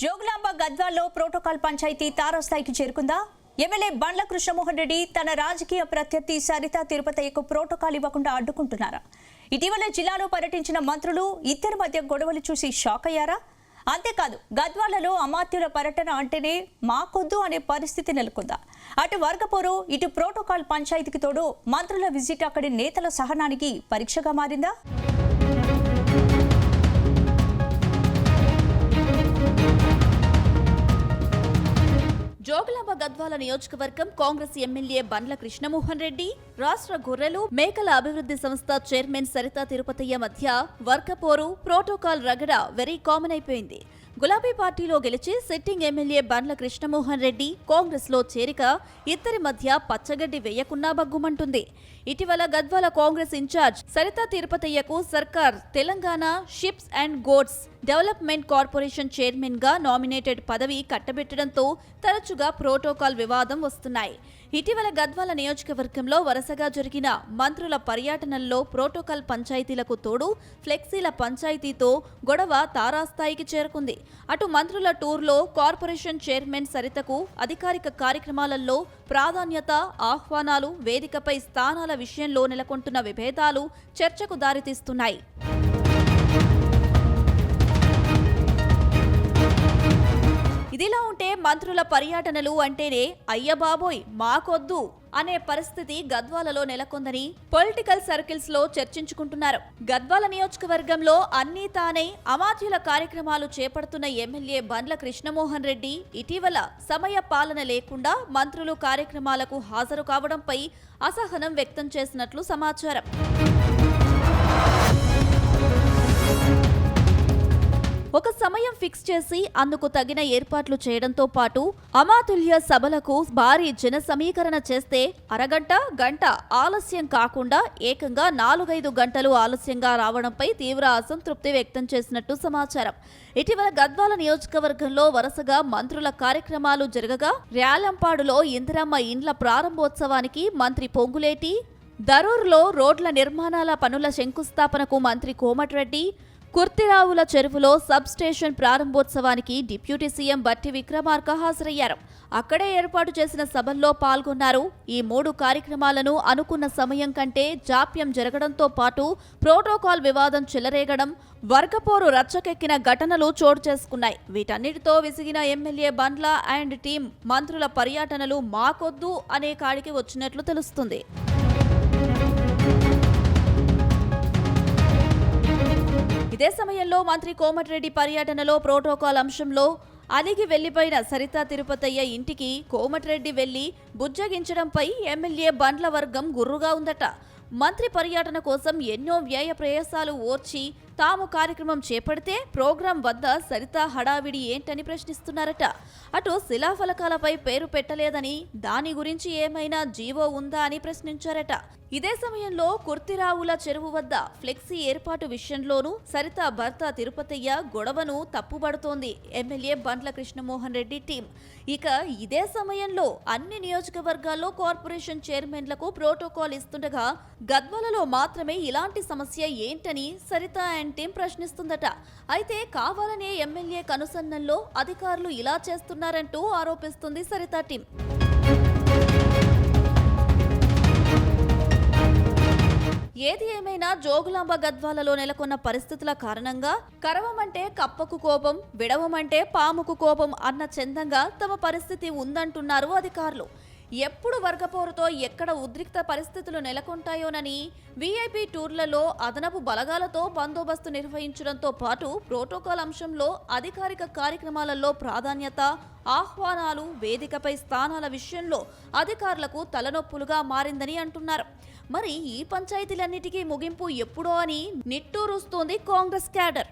Jogulamba గద్వాల్లో protocol panchayat తారాస్థాయికి చేరుకుందా? MLA బండ్ల కృష్ణమోహన్ రెడ్డి తన రాజకీయ ప్రత్యర్థి సరితా తిరుపతయ్యకు ప్రోటోకాల్ ఇవ్వకుండా అడ్డుకుంటున్నారా? ఇటీవల జిల్లాలో పర్యటించిన మంత్రులు ఇద్దరి మధ్య గొడవలు చూసి షాక్ అయ్యారా? అంతేకాదు, గద్వాలలో అమాత్యుల పర్యటన అంటేనే మాకొద్దు అనే పరిస్థితి నెలకొందా? అటు వర్గపోరు, ఇటు ప్రోటోకాల్ పంచాయతీకి తోడు మంత్రుల విజిట్ అక్కడి నేతల సహనానికి పరీక్షగా మారిందా? జోగులాంబ గద్వాల నియోజకవర్గం కాంగ్రెస్ ఎమ్మెల్యే బండ్ల కృష్ణమోహన్ రెడ్డి, రాష్ట్ర గొర్రెలు మేకల అభివృద్ధి సంస్థ చైర్మన్ సరితా తిరుపతయ్య మధ్య వర్గపోరు, ప్రోటోకాల్ రగడ వెరీ కామన్ అయిపోయింది. గులాబీ పార్టీలో గెలిచి సిట్టింగ్ ఎమ్మెల్యే బండ్ల కృష్ణమోహన్ రెడ్డి కాంగ్రెస్ లో చేరిక ఇద్దరి మధ్య పచ్చగడ్డి వేయకున్నా బగ్గుమంటుంది. ఇటీవల గద్వాల కాంగ్రెస్ ఇన్ఛార్జ్ సరితా తిరుపతయ్యకు సర్కార్ Telangana ships and గోడ్స్ development corporation chairman గా నామినేటెడ్ పదవి కట్టబెట్టడంతో తరచుగా ప్రోటోకాల్ వివాదం వస్తున్నాయి. ఇటీవల గద్వాల నియోజకవర్గంలో వరుసగా జరిగిన మంత్రుల పర్యటనల్లో ప్రోటోకాల్ పంచాయతీలకు తోడు ఫ్లెక్సీల పంచాయతీతో గొడవ తారాస్థాయికి చేరుకుంది. అటు మంత్రుల టూర్లో కార్పొరేషన్ చైర్మన్ సరితకు అధికారిక కార్యక్రమాలలో ప్రాధాన్యత, ఆహ్వానాలు, వేదికపై స్థానాల విషయంలో నెలకొంటున్న విభేదాలు చర్చకు దారితీస్తున్నాయి. ఇదిలా ఉంటే మంత్రుల పర్యటనలు అంటేనే అయ్యబాబోయ్ మాకొద్దు అనే పరిస్థితి గద్వాలలో నెలకొందని పొలిటికల్ సర్కిల్స్ లో చర్చించుకుంటున్నారు. గద్వాల నియోజకవర్గంలో అన్నీ తానే అమాత్యుల కార్యక్రమాలు చేపడుతున్న ఎమ్మెల్యే బండ్ల కృష్ణమోహన్ రెడ్డి ఇటీవల సమయ పాలన లేకుండా మంత్రులు కార్యక్రమాలకు హాజరు కావడంపై అసహనం వ్యక్తం చేసినట్లు సమాచారం. ఒక సమయం ఫిక్స్ చేసి అందుకు తగిన ఏర్పాట్లు చేయడంతో పాటు అమాతుల్య సభలకు భారీ జన సమీకరణ చేస్తే అరగంట, గంట ఆలస్యం కాకుండా ఏకంగా 4-5 గంటలు ఆలస్యంగా రావడంపై తీవ్ర అసంతృప్తి వ్యక్తం చేసినట్టు సమాచారం. ఇటీవల గద్వాల నియోజకవర్గంలో వరుసగా మంత్రుల కార్యక్రమాలు జరగగా ర్యాలంపాడులో ఇందిరమ్మ ఇండ్ల ప్రారంభోత్సవానికి మంత్రి పొంగులేటి, దరూర్లో రోడ్ల నిర్మాణాల పనుల శంకుస్థాపనకు మంత్రి కోమటిరెడ్డి, కుర్తిరావుల చెరువులో సబ్ స్టేషన్ ప్రారంభోత్సవానికి డిప్యూటీ సీఎం బట్టి విక్రమార్క హాజరయ్యారు. అక్కడే ఏర్పాటు చేసిన సభల్లో పాల్గొన్నారు. ఈ 3 కార్యక్రమాలను అనుకున్న సమయం కంటే జాప్యం జరగడంతో పాటు ప్రోటోకాల్ వివాదం చెలరేగడం, వర్గపోరు రచ్చకెక్కిన ఘటనలు చోటు చేసుకున్నాయి. వీటన్నిటితో విసిగిన ఎమ్మెల్యే బండ్ల అండ్ టీం మంత్రుల పర్యటనలు మాకొద్దు అనే కాడికి వచ్చినట్లు తెలుస్తుంది. ఇదే సమయంలో మంత్రి కోమటిరెడ్డి పర్యటనలో ప్రోటోకాల్ అంశంలో అలిగి వెళ్లిపోయిన సరితా తిరుపతయ్య ఇంటికి కోమటిరెడ్డి వెళ్లి బుజ్జగించడంపై ఎమ్మెల్యే బండ్ల వర్గం గుర్రుగా ఉందట. మంత్రి పర్యటన కోసం ఎన్నో వ్యయ ప్రయాసాలు ఓర్చి తాము కార్యక్రమం చేపడితే ప్రోగ్రాం వద్ద సరితా హడావిడి ఏంటని ప్రశ్నిస్తున్నారట. అటు శిలాఫలకాలపై పేరు పెట్టలేదని, దాని గురించి ఏమైనా జీవో ఉందా అని ప్రశ్నించారట. ఇదే సమయంలో కుర్తిరావుల చెరువు వద్ద ఫ్లెక్సీ ఏర్పాటు విషయంలోనూ సరితా భర్త తిరుపతయ్య గొడవను తప్పుబడుతోంది ఎమ్మెల్యే బండ్ల కృష్ణమోహన్ రెడ్డి టీం. ఇక ఇదే సమయంలో అన్ని నియోజకవర్గాల్లో కార్పొరేషన్ చైర్మన్లకు ప్రోటోకాల్ ఇస్తుండగా గద్వాలలో మాత్రమే ఇలాంటి సమస్య ఏంటని సరితా అండ్ టీం ప్రశ్నిస్తుందట. అయితే కావాలనే ఎమ్మెల్యే కనుసన్నల్లో అధికారులు ఇలా చేస్తున్నారంటూ ఆరోపిస్తుంది సరితా టీం. ఏది ఏమైనా జోగులాంబ గద్వాలలో నెలకొన్న పరిస్థితుల కారణంగా కరవమంటే కప్పకు కోపం, విడవమంటే పాముకు కోపం అన్న చందంగా తమ పరిస్థితి ఉందంటున్నారు అధికారులు. ఎప్పుడు వర్గపోరుతో ఎక్కడ ఉద్రిక్త పరిస్థితులు నెలకొంటాయోనని వీఐపీ టూర్లలో అదనపు బలగాలతో బందోబస్తు నిర్వహించడంతో పాటు ప్రోటోకాల్ అంశంలో అధికారిక కార్యక్రమాలలో ప్రాధాన్యత, ఆహ్వానాలు, వేదికపై స్థానాల విషయంలో అధికారులకు తలనొప్పులుగా మారిందని అంటున్నారు. మరి ఈ పంచాయతీలన్నిటికీ ముగింపు ఎప్పుడో అని నిట్టూరుస్తోంది కాంగ్రెస్ క్యాడర్.